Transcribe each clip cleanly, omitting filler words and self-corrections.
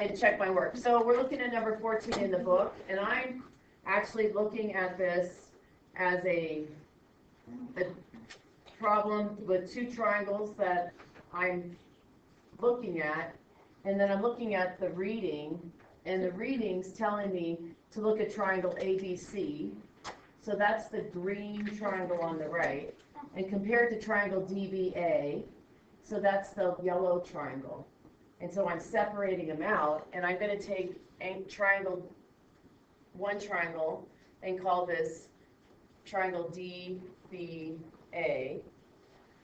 and check my work. So we're looking at number 14 in the book, and I'm actually looking at this as a problem with two triangles that I'm looking at, and then I'm looking at the reading, and the reading's telling me to look at triangle ABC. So that's the green triangle on the right, and compared to triangle DBA, so that's the yellow triangle. And so I'm separating them out, and I'm going to take one triangle, and call this triangle DBA,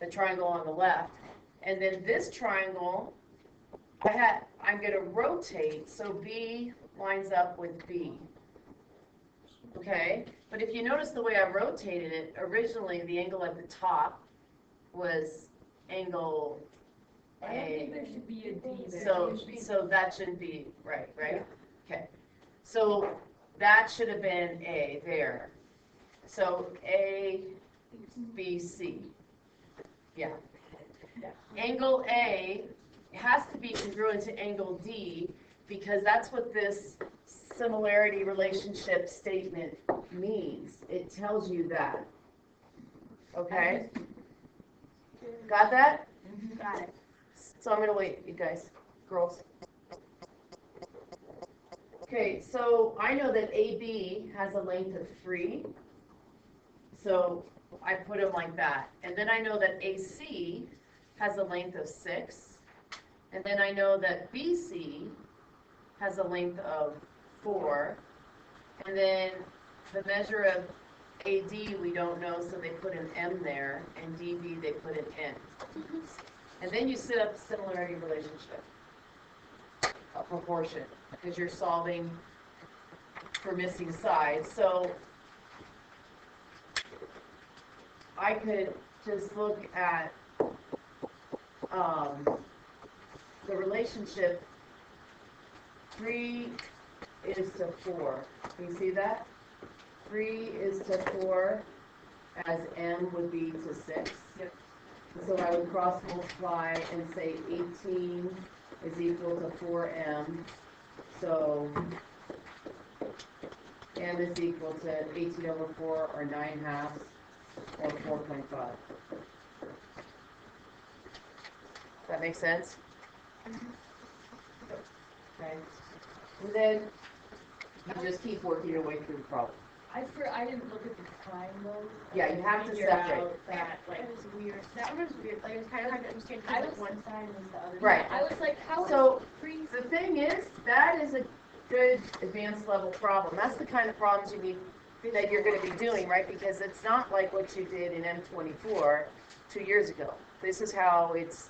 the triangle on the left. And then this triangle, I'm going to rotate so B lines up with B. Okay? But if you notice the way I rotated it, originally the angle at the top was angle A. I don't think there should be a D there. So that shouldn't be right? Yeah. Okay. So that should have been A there. So A, B, C. Yeah. Angle A has to be congruent to angle D because that's what this similarity relationship statement means. It tells you that. Okay? Got that? Got it. So I'm going to wait, you guys, girls. Okay, so I know that AB has a length of 3. So I put them like that. And then I know that AC has a length of 6. And then I know that BC has a length of 4. And then the measure of AD we don't know, so they put an M there. And DB they put an N. And then you set up a similarity relationship, a proportion, because you're solving for missing sides. So I could just look at the relationship 3 is to 4. Can you see that? 3 is to 4 as M would be to 6. Yep. So I would cross multiply and say 18 is equal to 4M. So M is equal to 18 over 4 or 9/2 or 4.5. That makes sense? Okay. And then you just keep working your way through the problem. I didn't look at the triangles. Yeah, you have to Figure separate. out that, like, That was weird. That one was weird. Like, it was kind of hard to understand I because was- one side was the other. Right. I was like, how So is 3? the thing is, that is a good advanced level problem. That's the kind of problems you need that you're going to be doing, right? Because it's not like what you did in M24 2 years ago. This is how it's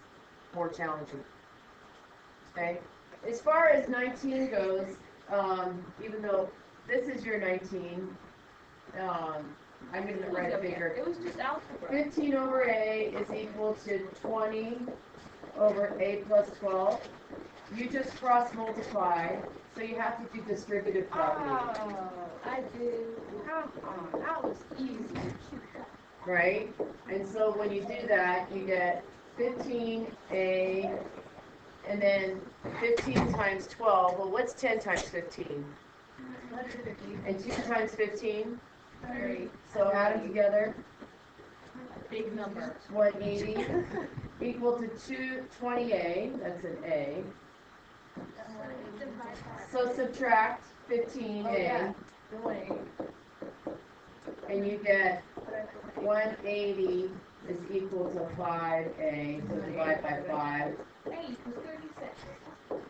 more challenging. Okay? As far as 19 goes, even though this is your 19, I'm going to write a bigger. It was just algebra. 15 over A is equal to 20 over A plus 12. You just cross multiply, so you have to do distributive property, Oh, I did. That was easy. right? And so when you do that, you get 15A, and then 15 times 12. Well, what's 10 times 15? 150. And 2 times 15? 30. So add them together. Big number. 180 equal to 220A, that's an A. So subtract 15A, Oh, yeah. The way. and you get 180 is equal to 5A, so divide by 5. Hey, it was 36.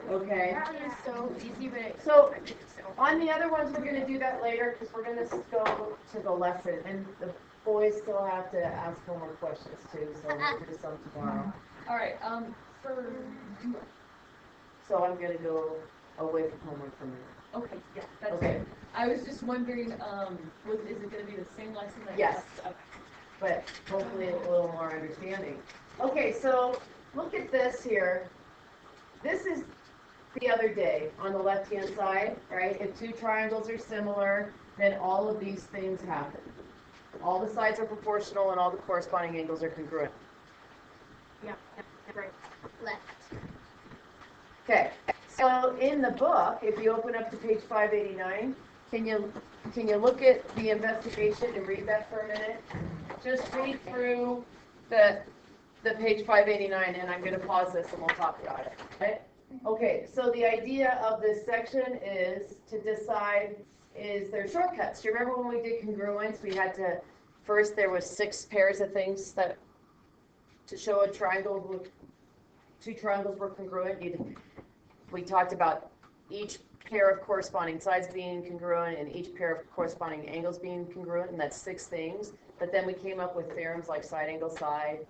Okay. That one is so easy, but it's So on the other ones, we're going to do that later because we're going to go to the lesson, and the boys still have to ask homework questions too, so we'll do some tomorrow. All right. For So I'm going to go away from homework for a minute. okay, yeah, that's Okay. it. I was just wondering, is it going to be the same lesson that? Yes. Okay. But hopefully a little more understanding. Okay, so look at this here. This is the other day on the left-hand side, right? If two triangles are similar, then all of these things happen. All the sides are proportional and all the corresponding angles are congruent. yeah, right. Left. Okay, so in the book, if you open up to page 589, can you look at the investigation and read that for a minute? Just read through the page 589, and I'm going to pause this and we'll talk about it. Okay, so the idea of this section is to decide, is there shortcuts? Do you remember when we did congruence, we had to, first there was 6 pairs of things that, to show a triangle, 2 triangles were congruent, we talked about each pair of corresponding sides being congruent and each pair of corresponding angles being congruent, and that's 6 things. But then we came up with theorems like side, angle, side,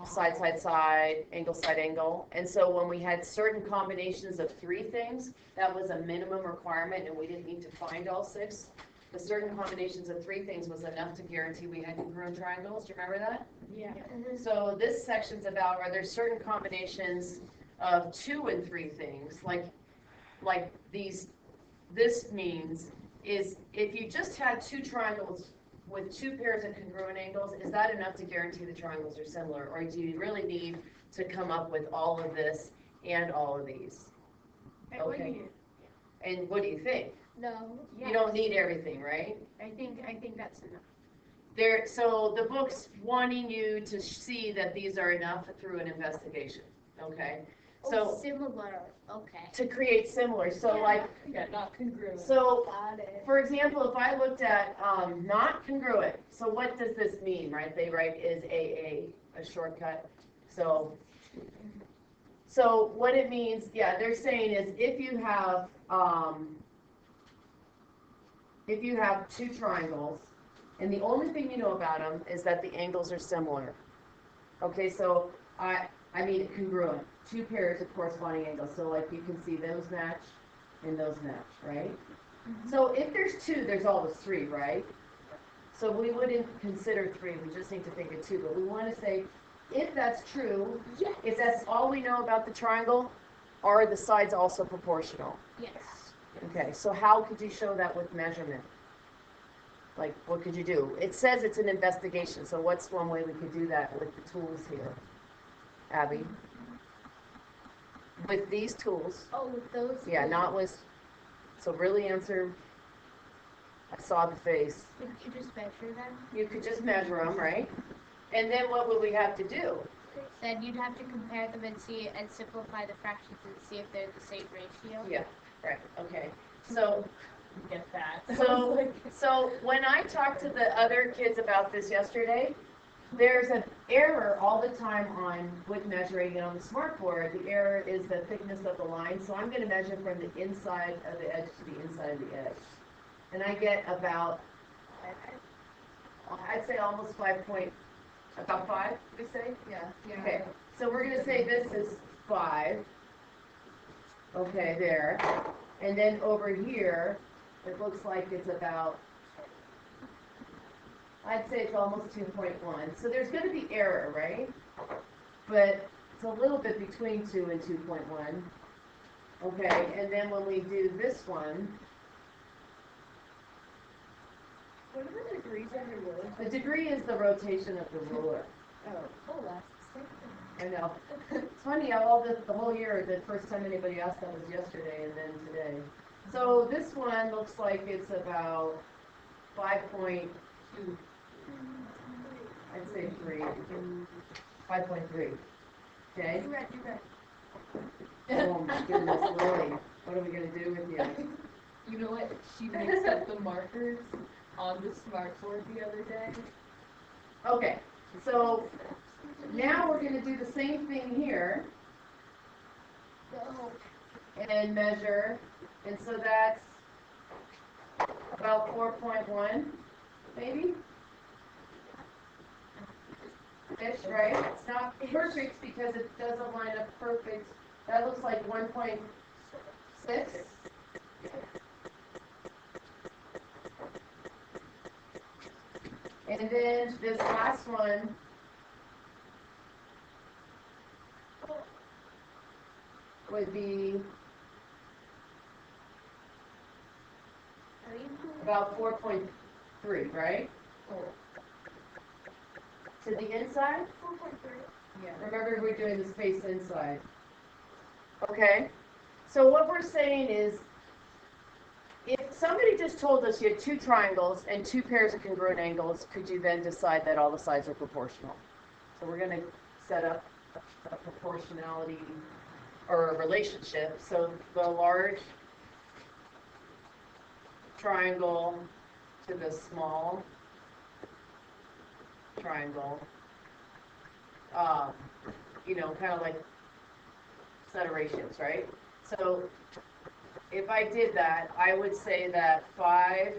side, side, side, angle, side, angle. And so when we had certain combinations of 3 things, that was a minimum requirement, and we didn't need to find all 6. The certain combinations of 3 things was enough to guarantee we had congruent triangles. Do you remember that? Yeah. So this section's about, are there certain combinations of 2 and 3 things, like these, this means is if you just had 2 triangles with 2 pairs of congruent angles, is that enough to guarantee the triangles are similar, or do you really need to come up with all of this and all of these? Okay. And what do you think? No. You don't need everything, right? I think that's enough. There, so the book's wanting you to see that these are enough through an investigation, okay? So Similar. Okay. to create similar, so like, Yeah, not congruent. so Got it. for example, if I looked at not congruent, so what does this mean, right? They write is a shortcut. So what it means, yeah, they're saying is if you have 2 triangles, and the only thing you know about them is that the angles are similar. Okay, so I mean congruent, 2 pairs of corresponding angles. So like you can see those match and those match, right? Mm-hmm. So if there's 2, there's always 3, right? So we wouldn't consider 3, we just need to think of 2. But we want to say, if that's true, Yes. if that's all we know about the triangle, are the sides also proportional? Yes. Okay, so how could you show that with measurement? Like, what could you do? It says it's an investigation, so what's one way we could do that with the tools here? Abby? With these tools, Oh, with those. yeah, not with, so really answer, I saw the face. Would you just measure them? You could just measure them, right? And then what would we have to do? Then you'd have to compare them and see and simplify the fractions and see if they're the same ratio. Yeah, right, okay. So, Get that. so when I talked to the other kids about this yesterday, there's an error all the time with measuring it on the smartboard. The error is the thickness of the line. So I'm going to measure from the inside of the edge to the inside of the edge. And I get about, I'd say almost 5 point, about 5, we say? Yeah. Okay, so we're going to say this is 5. Okay, there. And then over here, it looks like it's about, I'd say it's almost 2.1. So there's going to be error, right? But it's a little bit between 2 and 2.1. Okay, and then when we do this one, What are the degrees of your ruler? the degree is the rotation of the ruler. Oh, that's the same thing. I know. It's funny how the whole year, the first time anybody asked that was yesterday and then today. So this one looks like it's about 5.2. I'd say 3. 5.3. Okay? You read. Oh my goodness, Lily, what are we gonna do with you? You know what? She mixed up the markers on the smartboard the other day. Okay, so now we're gonna do the same thing here No. and measure, and so that's about 4.1, maybe? Ish, right? It's not perfect because it doesn't line up perfect. That looks like 1.6. And then this last one would be about 4.3, right? Oh, To the inside? 4.3. yeah. Remember, we're doing the space inside. Okay? So what we're saying is, if somebody just told us you had two triangles and two pairs of congruent angles, could you then decide that all the sides are proportional? So we're going to set up a proportionality or a relationship. So the large triangle to the small triangle, kind of like set of ratios, right? So if I did that, I would say that 5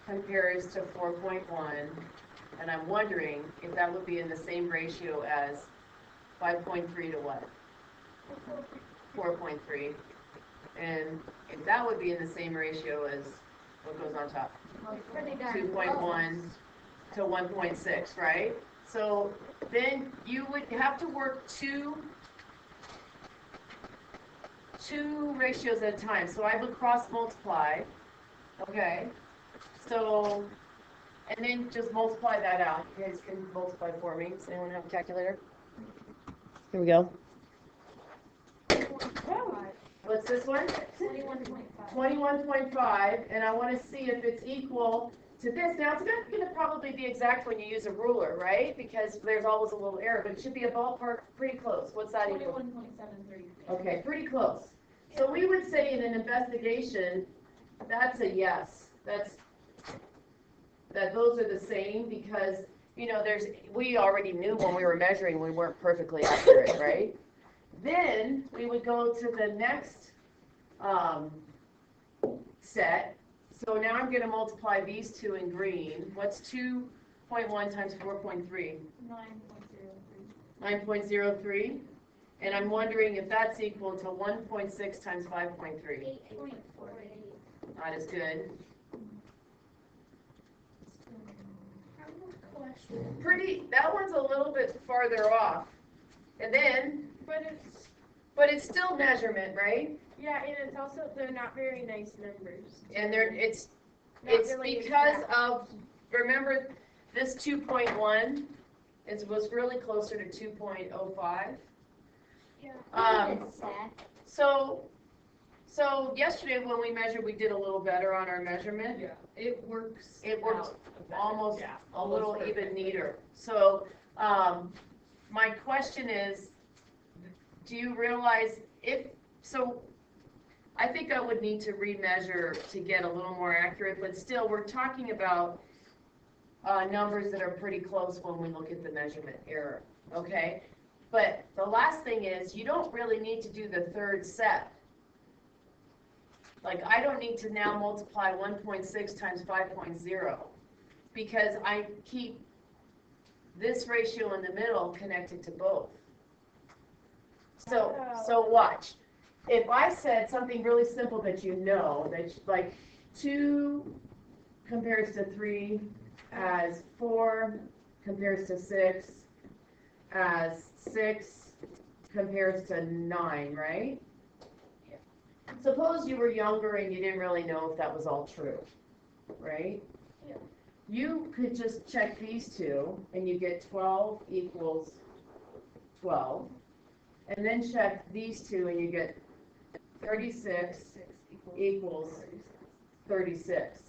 compares to 4.1, and I'm wondering if that would be in the same ratio as 5.3 to what? 4.3. And if that would be in the same ratio as what goes on top? 2.1 to 1.6, right? So then you would have to work two ratios at a time. So I would cross multiply, okay? So, and then just multiply that out. You guys can multiply for me. Does anyone have a calculator? Here we go. What's this one? 21.5. 21.5, and I want to see if it's equal to this. Now, it's not going to probably be exact when you use a ruler, right? Because there's always a little error, but it should be a ballpark pretty close. What's that equal? 21.73. Okay, pretty close. So we would say in an investigation, that's a yes. That those are the same because, we already knew when we were measuring we weren't perfectly accurate, right? Then we would go to the next set. So now I'm going to multiply these two in green. What's 2.1 times 4.3? 9.03. 9.03. And I'm wondering if that's equal to 1.6 times 5.3. 8.48. Not as good. That one's a little bit farther off. And then, but it's still measurement, right? Yeah, and it's also, they're not very nice numbers. And it's really because exact. of, remember, this 2.1 was really closer to 2.05. Yeah. So yesterday when we measured, we did a little better on our measurement. Yeah, it works. It works out better. almost Yeah, a little almost even perfect. neater. So my question is, do you realize I think I would need to remeasure to get a little more accurate, but still we're talking about numbers that are pretty close when we look at the measurement error, okay? But the last thing is, you don't really need to do the third set. Like, I don't need to now multiply 1.6 times 5.0 because I keep this ratio in the middle connected to both. So watch. If I said something really simple that that like 2 compares to 3, as 4 compares to 6, as 6 compares to 9, right? Yeah. Suppose you were younger and you didn't really know if that was all true, right? Yeah. You could just check these two and you get 12 equals 12. And then check these two and you get 36 equals 36.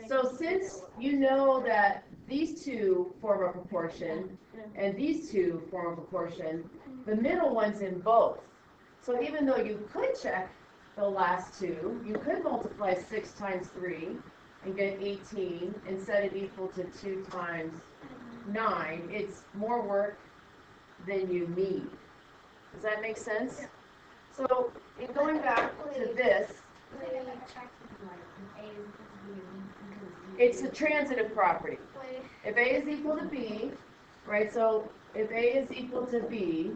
So since you know that these two form a proportion and these two form a proportion, the middle one's in both. So even though you could check the last two, you could multiply 6 times 3 and get 18 and set it equal to 2 times 9. It's more work than you need. Does that make sense? Yeah. So in going back to this, it's a transitive property. If A is equal to B, right, so if A is equal to B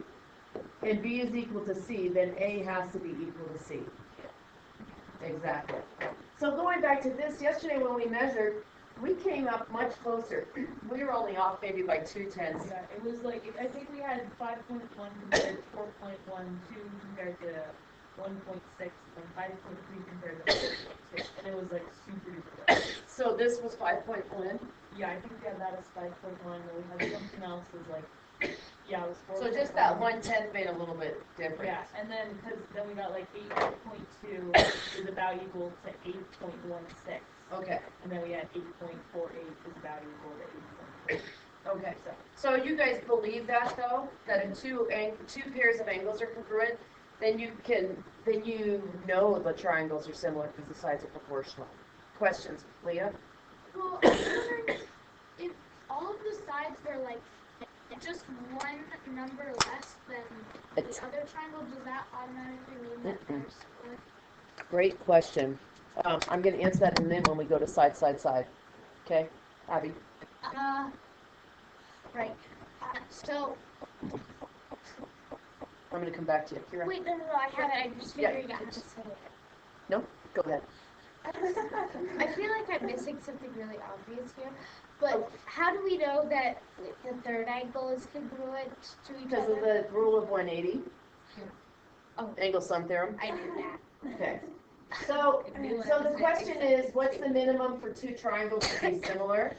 and B is equal to C, then A has to be equal to C. Exactly. So going back to this, yesterday when we measured, we came up much closer. We were only off maybe by 2/10. Yeah, it was like, I think we had 5.1 compared to 4.1, 2 compared to 1.6, and 5.3 compared to 4.6, and it was like super duper close. So this was 5.1. Yeah, I think we had that as 5.1, and we had something else as like Yeah, it was 4. So just that 1/10 made a little bit different. Yeah, and then, because then we got like 8.2 is about equal to 8.16. Okay, And then we had 8.48 is about equal to 8.4. okay. So you guys believe that though, that if two pairs of angles are congruent, then you know the triangles are similar because the sides are proportional. Questions, Leah? Well, I'm wondering if all of the sides are like just one number less than the other triangle, does that automatically mean that they're split? Great question. I'm going to answer that in a minute when we go to side, side, side. Okay, Abby? Right. So, I'm going to come back to you. Kira? wait, no, I have it. I'm just figuring out how to say it. No? Go ahead. I feel like I'm missing something really obvious here, but how do we know that the third angle is congruent to each Because of other? the rule of 180. Oh. Angle sum theorem. I knew that. Okay. So the question is, what's the minimum for two triangles to be similar?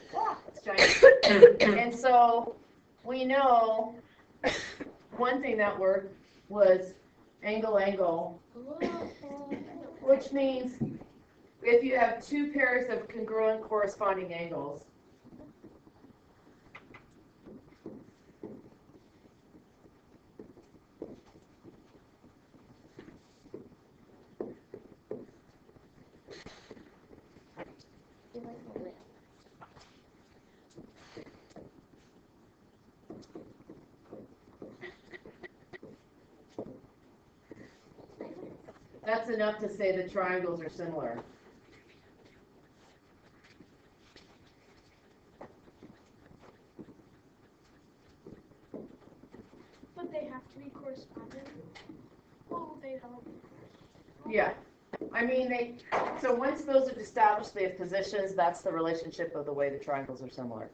It's giant. And so we know one thing that worked was angle, angle, which means if you have two pairs of congruent corresponding angles, that's enough to say the triangles are similar. But they have to be corresponding. Oh, they don't. Yeah. I mean, so once those are established, they have positions, that's the relationship of the way the triangles are similar.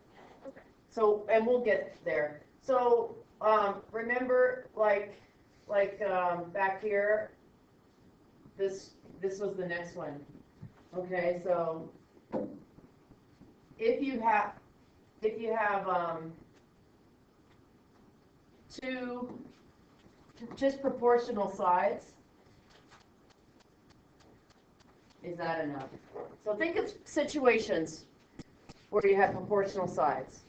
Okay. So, and we'll get there. So, remember, back here, this was the next one. Okay, so if you have two just proportional sides, is that enough? So think of situations where you have proportional sides.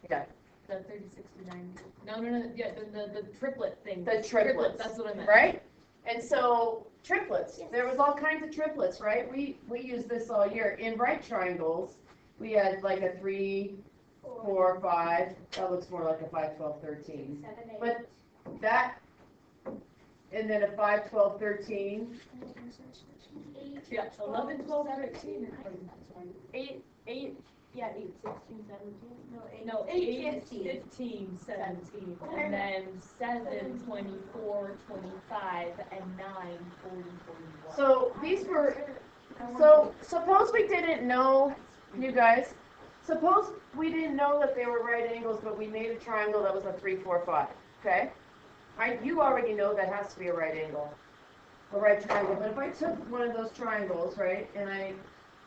Yeah. The 3069. No, yeah, the triplet thing. The triplets. That's what I meant. Right? And so triplets, there was all kinds of triplets, right? We used this all year. In right triangles, we had like a 3, 4, 5. That looks more like a 5, 12, 13. 7, 8. But that, and then a 5, 12, 13. 8, Yeah, 11, 12, 13. 8, yeah, 8, 16, 17. No, 8, 15, 17. And then 7, 24, 25, and 9, 40, 41. So these were, so suppose we didn't know, you guys, suppose we didn't know that they were right angles, but we made a triangle that was a 3, 4, 5, okay? You already know that has to be a right angle, a right triangle. But if I took one of those triangles, right, and I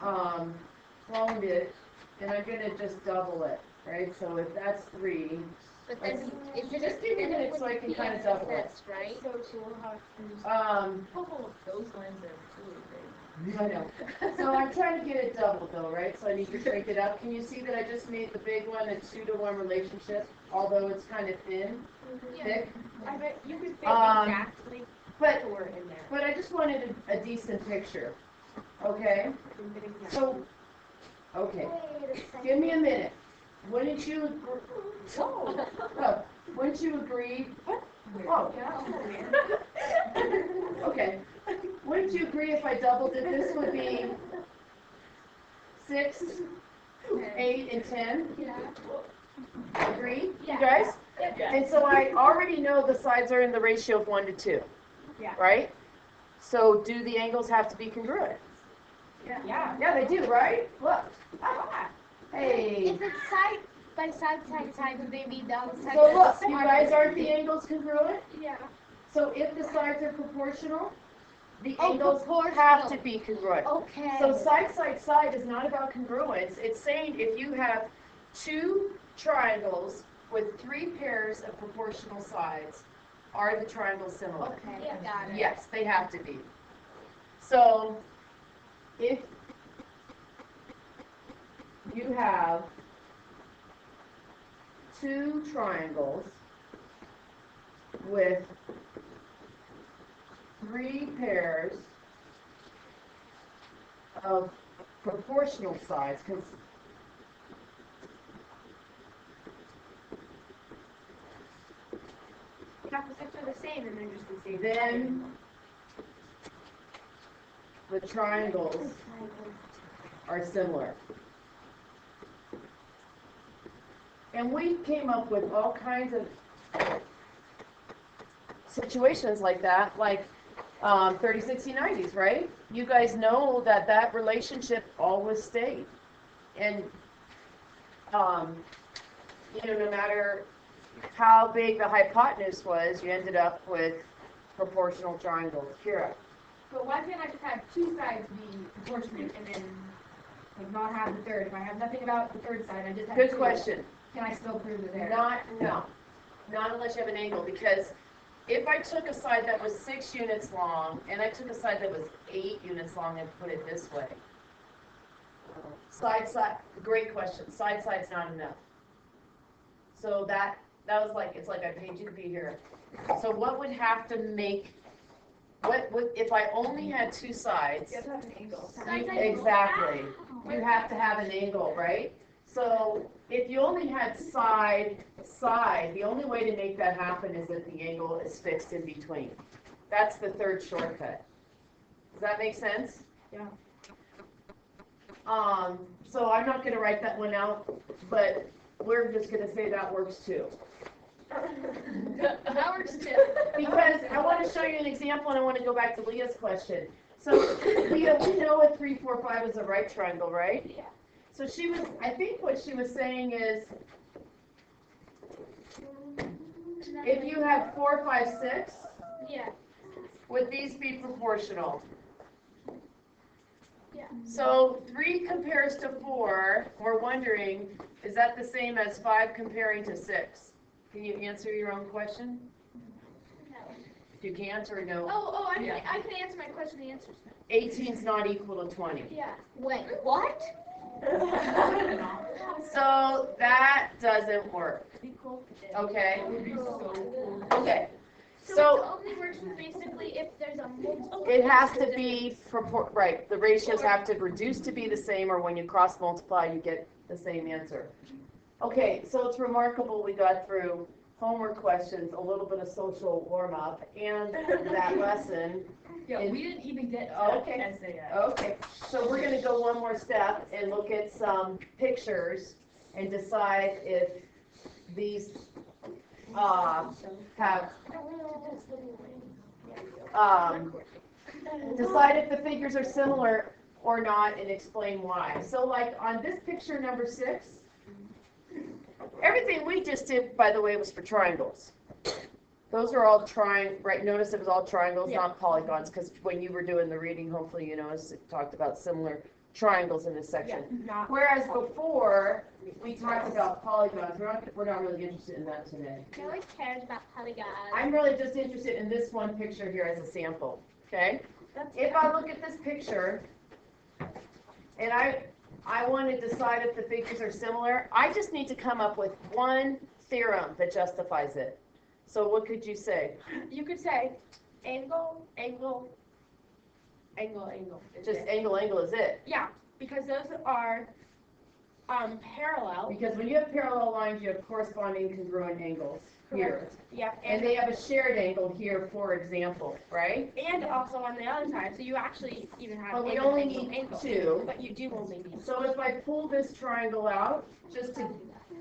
cloned it, and I'm going to just double it, right? So if that's 3, but then is it just give me a minute so I can kind of double it. Right? So we'll have to those lines are really big. I know. So I'm trying to get it doubled though, right? So I need to shrink it up. Can you see that I just made the big one a 2-to-1 relationship, although it's kind of thin, thick? I bet you could fit exactly but in there. But I just wanted a decent picture, okay? So, okay, give me a minute. Wouldn't you agree? Oh, wouldn't you agree? Oh, okay. Wouldn't you agree if I doubled it? This would be 6, 8, and 10. Yeah. Agree, you guys? Yeah. And so I already know the sides are in the ratio of 1 to 2. Yeah. Right? So do the angles have to be congruent? Yeah. Yeah, they do, right? Look. Ah. Hey. If it's side by side, do they mean the other side? So look, you guys, aren't the angles congruent? Yeah. So if the sides are proportional, the Oh, angles proportional. have to be congruent. Okay. So side, side, side is not about congruence. It's saying if you have two triangles with 3 pairs of proportional sides, are the triangles similar? Okay, yeah, got it. Yes, they have to be. So, if you have 2 triangles with 3 pairs of proportional sides, because The opposites are the same and they're just the same. then the triangles are similar. And we came up with all kinds of situations like that, like 30, 60, 90s, right? You guys know that that relationship always stayed. And, you know, no matter how big the hypotenuse was, you ended up with proportional triangles. Kira? But why can't I just have 2 sides be proportionate and then like not have the third? If I have nothing about the third side, I just have Good 2. question. Can I still prove it there? Not unless you have an angle, because if I took a side that was 6 units long and I took a side that was 8 units long and put it this way, side, great question. Side's not enough. So that was like, it's like I paid you to be here. So what would have to make, what would, if I only had 2 sides? You have to have an angle. Exactly. You have to have an angle, right? So if you only had side, the only way to make that happen is if the angle is fixed in between. That's the third shortcut. Does that make sense? Yeah. So I'm not gonna write that one out, but we're just gonna say that works too. That works too. Because I want to show you an example, and I want to go back to Leah's question. So Leah, we know a 3, 4, 5 is a right triangle, right? Yeah. So she was, I think what she was saying is, if you have 4, 5, 6, Yeah. would these be proportional? Yeah. So 3 compares to 4, we're wondering, is that the same as 5 comparing to 6? Can you answer your own question? No. If you can't or no? I Yeah. can answer my question. The answer's no. 18 is not equal to 20. Yeah. Wait, what? So that doesn't work, okay? Okay, So it so only works with basically if there's a multiple. it has to be, right, the ratios have to reduce to be the same, or when you cross multiply, you get the same answer. Okay, so it's remarkable we got through homework questions, a little bit of social warm-up, and that lesson. Yeah, we didn't even get to Okay. essay yet. Okay, so we're gonna go one more step and look at some pictures and decide if these, have, decide if the figures are similar or not and explain why. So like on this picture number 6, everything we just did, by the way, was for triangles. Those are all right, notice it was all triangles, not polygons, because when you were doing the reading, hopefully you noticed it talked about similar triangles in this section. Whereas before, we talked about polygons. We're not really interested in that today. No one cares about polygons. I'm really just interested in this one picture here as a sample, okay? If I look at this picture, and I want to decide if the figures are similar, I just need to come up with one theorem that justifies it. So what could you say? You could say angle, angle, angle, angle. Just angle, angle is it. Yeah, because those are parallel. Because when you have parallel lines, you have corresponding congruent angles here. Yeah, And they have a shared angle here, for example, right? and also on the other side, so you actually even have. But we angle, only angle, need angle. 2. But you do only need. So if I pull this triangle out, just to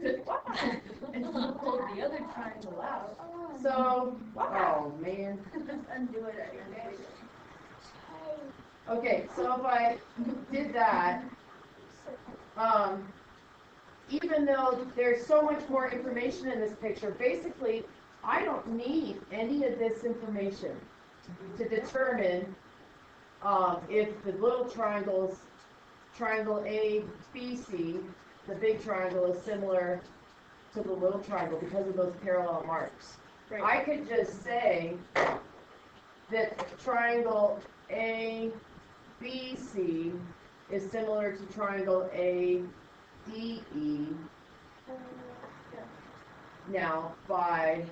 And you pull the other triangle out. so, oh man. Undo it again. Okay, so if I did that, even though there's so much more information in this picture, basically, I don't need any of this information to determine if the little triangles, triangle A, B, C, the big triangle is similar to the little triangle because of those parallel marks. Right. I could just say that triangle ABC is similar to triangle ADE now by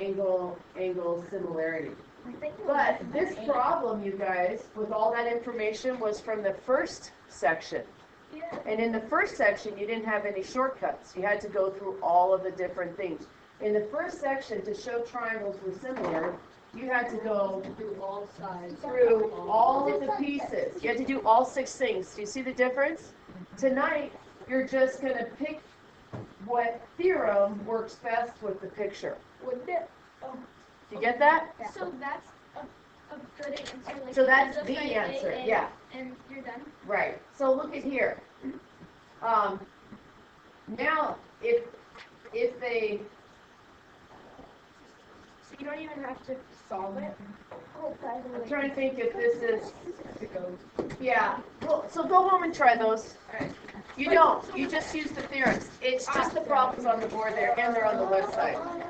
angle similarity. But this problem, you guys, with all that information was from the first section. Yeah. And in the first section, you didn't have any shortcuts. You had to go through all of the different things. In the first section, to show triangles were similar, you had to go through all sides. through all of the pieces. You had to do all 6 things. Do you see the difference? Tonight, you're just going to pick what theorem works best with the picture. Wouldn't it? Do you get that? So that's a good answer. Like So that's just the write answer, A, yeah. And you're done. Right. So look at here. Now, if they, So you don't even have to solve it. Oh, by the I'm way. trying to think if this is, It goes. yeah. Well, so go home and try those. Alright. You don't. You just use the theorems. It's just the problems on the board there, and they're on the website.